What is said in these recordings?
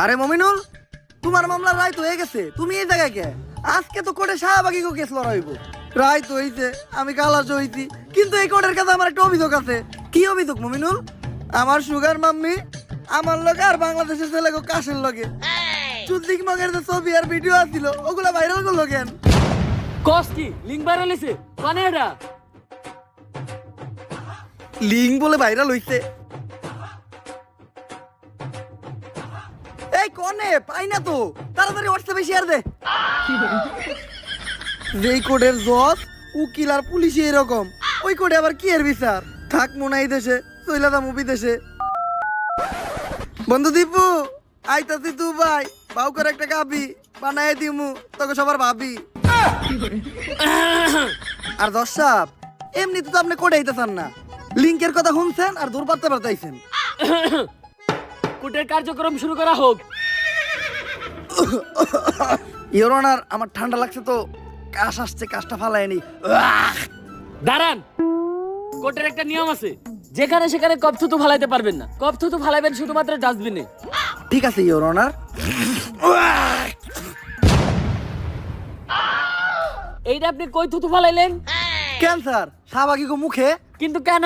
আরে মমিনুল, তোমার মামলা রায় তো হয়ে গেছে, তুমি এই জায়গায় কে? আজকে তো কোর্টে শাহবাগী কেস লড়াইব। রায় তো হইছে, আমি কালাস হইছি, কিন্তু এই কোর্টের কাছে আমার একটা অভিযোগ আছে। কি অভিযোগ মমিনুল? আমার সুগার মাম্মি আমার লগে আর বাংলাদেশের ছেলে কাশের লগে চুদ্দিক মগের যে ছবি আর ভিডিও আছিল ওগুলা ভাইরাল করলো কেন? কস কি লিঙ্ক ভাইরাল হইছে? কানে এটা লিঙ্ক বলে ভাইরাল হইছে? এই কোনে পাই না তো, তাড়াতাড়ি হোয়াটসঅ্যাপে শেয়ার দে। যেই কোডের জজ উকিল আর পুলিশই এরকম, ওই কোডে আবার কি এর বিচার? থাক মনে এই দেশে, চইলাদা মুভি দেশে। বন্ধু দীপু, আইতাছি তু ভাই, বাউ করে একটা গাবি বানাই দিমু তোকে সবার ভাবি। আর দর্শক এমনি তো আপনি কোডে আইতেছেন না, লিঙ্কের কথা শুনছেন আর দূর পারতে পারতাইছেন। কোর্টের কার্যক্রম শুরু করা হোক। ইওর অনার, আমার ঠান্ডা লাগছে তো, কাশ আসছে, কাশটা ফালায়নি। দাঁড়ান, কোর্টের একটা নিয়ম আছে, যেখানে সেখানে কপ থুতু ফালাইতে পারবেন না। কপ থুতু ফালাইবেন শুধুমাত্র ডাস্টবিনে। ঠিক আছে ইওর অনার। এইটা আপনি কই থুতু ফালাইলেন? ক্যান্সার শাহবাগী গো মুখে। কিন্তু কেন?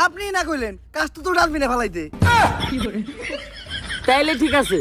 আপনি না কইলেন কাশ তো ডাস্টবিনে ফালাইতে। তাইলে ঠিক আছে,